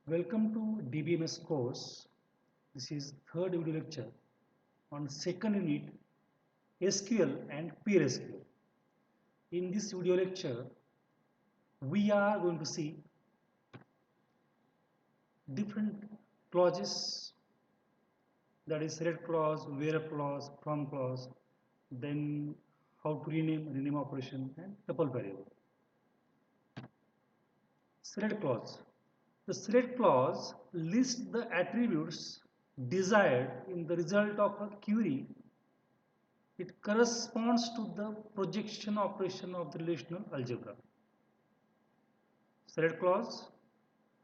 Welcome to DBMS course. This is third video lecture on second unit SQL and PLSQL. In this video lecture, we are going to see different clauses, that is select clause, where clause, from clause, then how to rename operation and tuple variable. Select clause. The select clause lists the attributes desired in the result of a query. It corresponds to the projection operation of the relational algebra. Select clause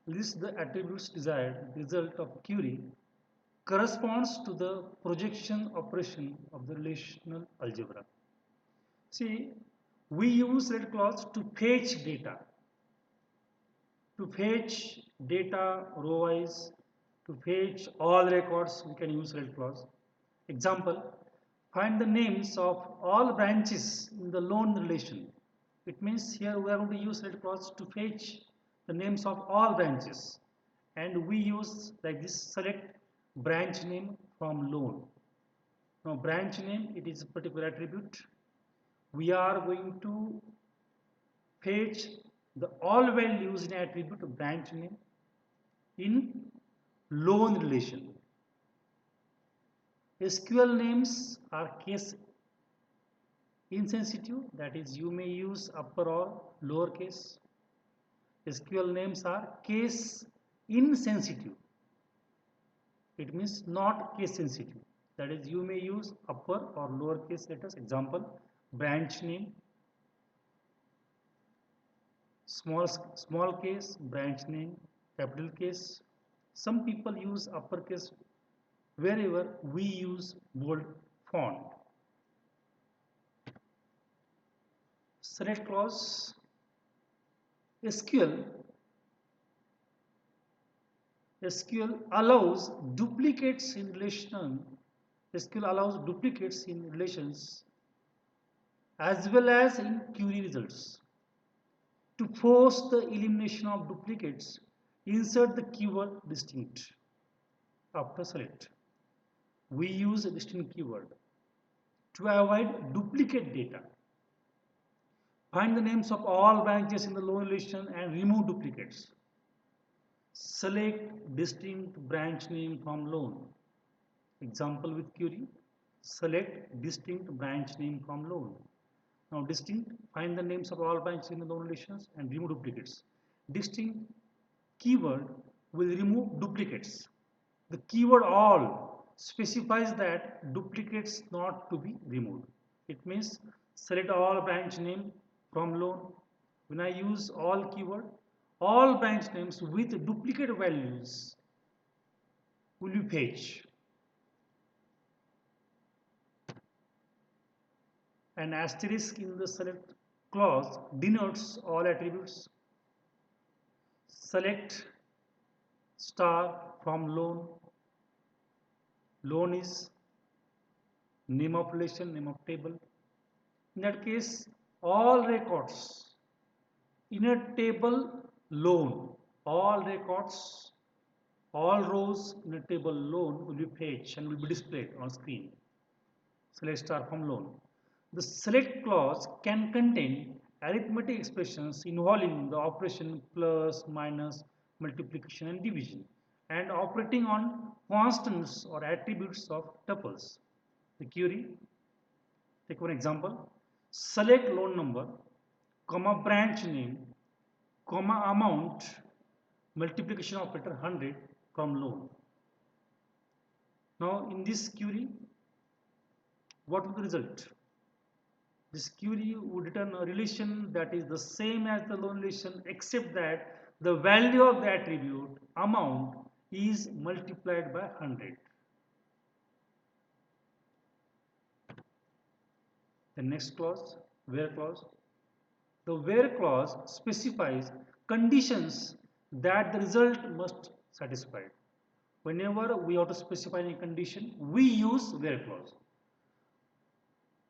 lists the attributes desired in the result of a query corresponds to the projection operation of the relational algebra. See, we use select clause to fetch data. To fetch data row-wise, to fetch all records, we can use select clause. Example, find the names of all branches in the loan relation. It means here we are going to use select clause to fetch the names of all branches. And we use like this, select branch name from loan. Now branch name, it is a particular attribute. We are going to fetch the all values in attribute of branch name in loan relation. SQL names are case insensitive, that is you may use upper or lower case. SQL names are case insensitive. It means not case sensitive. That is you may use upper or lower case letters. Example, branch name, small case, branch name, capital case. Some people use uppercase wherever we use bold font. Select clause. SQL allows duplicates in relation. SQL allows duplicates in relations as well as in query results. To force the elimination of duplicates, insert the keyword distinct after select. We use a distinct keyword to avoid duplicate data. Find the names of all branches in the loan relation and remove duplicates. Select distinct branch name from loan. Example with query, select distinct branch name from loan. Now distinct, find the names of all branches in the loan relations and remove duplicates. Distinct keyword will remove duplicates. The keyword all specifies that duplicates not to be removed. It means select all branch name from loan. When I use all keyword, all branch names with duplicate values will be fetched. An asterisk in the select clause denotes all attributes. Select star from loan. Loan is name of relation, name of table. In that case, all records in a table loan, all records, all rows in a table loan will be fetched and will be displayed on screen. Select star from loan. The select clause can contain arithmetic expressions involving the operation plus, minus, multiplication and division and operating on constants or attributes of tuples. The query, take one example, select loan number, comma branch name, comma amount, multiplication operator 100 from loan. Now in this query, what will the result? This query would return a relation that is the same as the loan relation except that the value of the attribute amount is multiplied by 100. The next clause, where clause. The where clause specifies conditions that the result must satisfy. Whenever we have to specify a condition, we use where clause.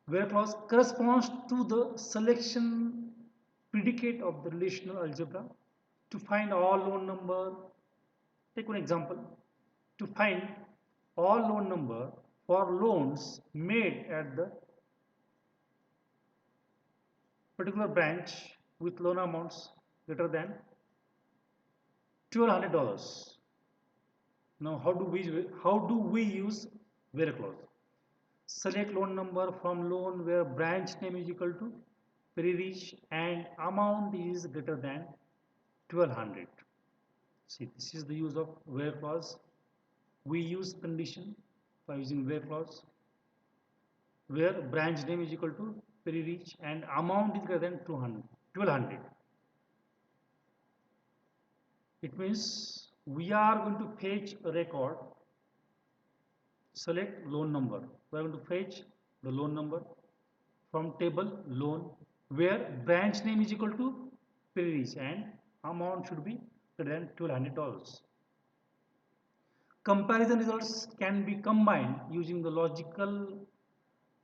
Where clause corresponds to the selection predicate of the relational algebra to find all loan number Take one example. To find all loan number for loans made at the particular branch with loan amounts greater than $1,200. Now, how do we use where clause? Select loan number from loan where branch name is equal to pre-reach and amount is greater than 1200. See, this is the use of where clause. We use condition by using where clause where branch name is equal to pre-reach and amount is greater than 1200. It means we are going to fetch a record. Select loan number. We are going to fetch the loan number from table loan where branch name is equal to pre-reach and amount should be greater than $1,200. Comparison results can be combined using the logical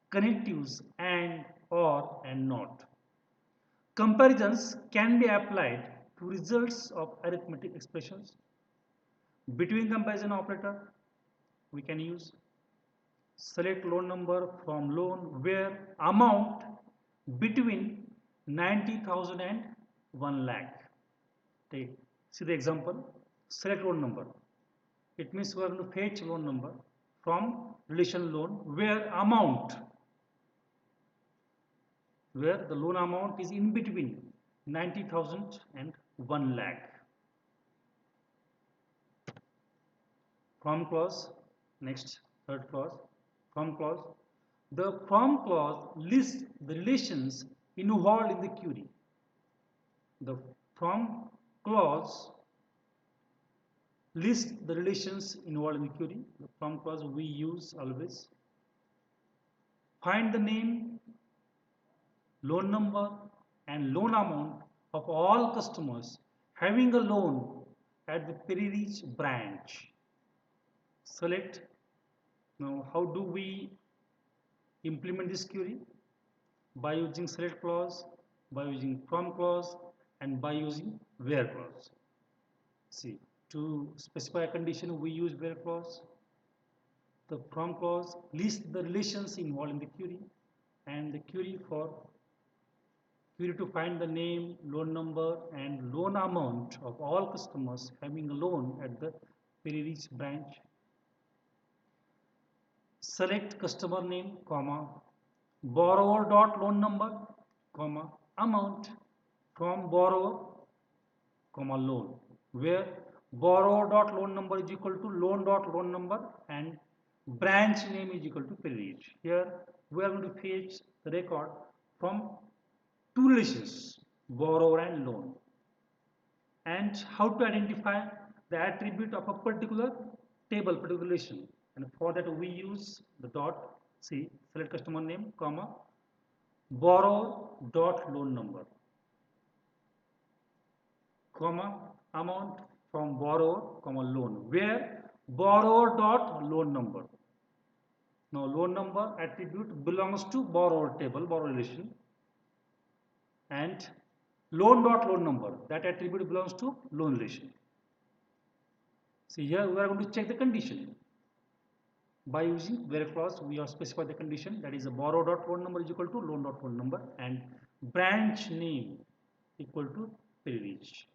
connectives and, or, and not. Comparisons can be applied to results of arithmetic expressions. Between comparison operator, we can use select loan number from loan where amount between 90,000 and 1 lakh. See the example, select loan number. It means we are going to fetch loan number from relation loan where the loan amount is in between 90,000 and 1 lakh. From clause, next third clause, from clause. The from clause lists the relations involved in the query. The from clause lists the relations involved in the query. The from clause we use always. Find the name, loan number and loan amount of all customers having a loan at the pre-reach branch. Select. Now, how do we implement this query? By using select clause, by using from clause and by using where clause. See, to specify a condition we use where clause. The from clause lists the relations involved in the query and the query to find the name, loan number and loan amount of all customers having a loan at the pre-reach branch. Select customer name, comma, borrower dot loan number, comma, amount from borrower, comma, loan, where borrower dot loan number is equal to loan dot loan number and branch name is equal to pre-reach. Here we are going to fetch the record from two relations, borrower and loan. And how to identify the attribute of a particular table, particular relation. And for that we use the dot, see, select customer name, comma, borrower dot loan number, comma, amount from borrower, comma, loan, where borrower dot loan number. Now loan number attribute belongs to borrower table, borrower relation, and loan dot loan number, that attribute belongs to loan relation. See, here we are going to check the condition. By using where clause, we have specified the condition, that is a borrow dot loan number is equal to loan dot loan number and branch name equal to pre-reach.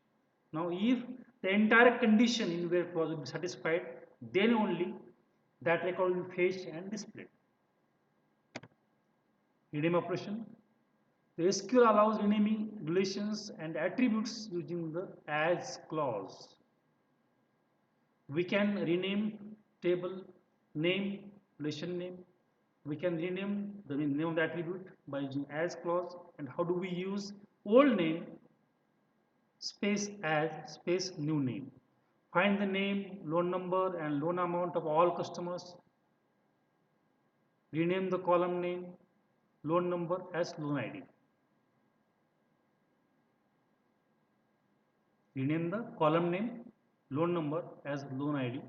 Now, if the entire condition in where clause will be satisfied, then only that record will be fetched and displayed. Rename operation. The SQL allows renaming relations and attributes using the as clause. We can rename table name, relation name. We can rename the name of the attribute by using as clause. And how do we use old name space as space new name? Find the name, loan number and loan amount of all customers. Rename the column name, loan number as loan ID. Rename the column name, loan number as loan ID.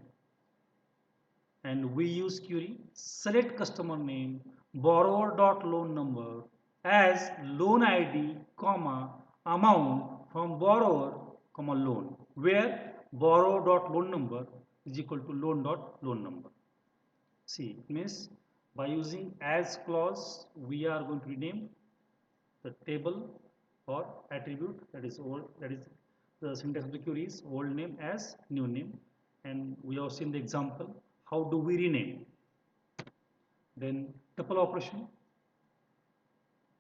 And we use query select customer name, borrower dot loan number as loan ID, comma, amount from borrower, comma, loan, where borrow dot loan number is equal to loan dot loan number. See, it means by using as clause, we are going to rename the table or attribute, that is old, that is the syntax of the query is old name as new name, and we have seen the example how do we rename. Then tuple operation,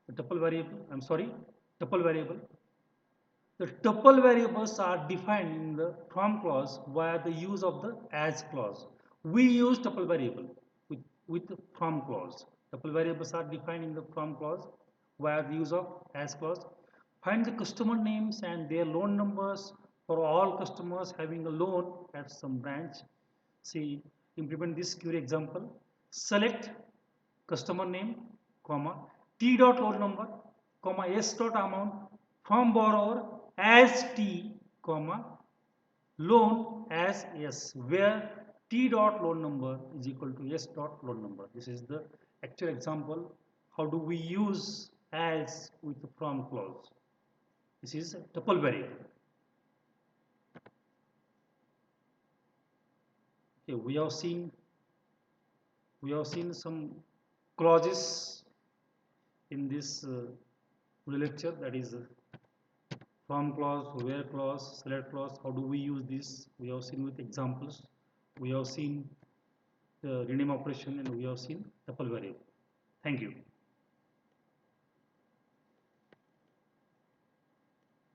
the tuple variable, I'm sorry, tuple variable. The tuple variables are defined in the from clause via the use of the as clause. We use tuple variable with the from clause. Tuple variables are defined in the from clause via the use of as clause. Find the customer names and their loan numbers for all customers having a loan at some branch. See, implement this query example. Select customer name, comma, T dot loan number, comma, S dot amount from borrower as T, comma, loan as S, where T dot loan number is equal to S dot loan number. This is the actual example. How do we use as with the from clause? This is a tuple variable. Okay, we have seen some clauses in this lecture, that is from clause, where clause, select clause. How do we use this? We have seen with examples. We have seen the rename operation, and we have seen tuple variable. Thank you.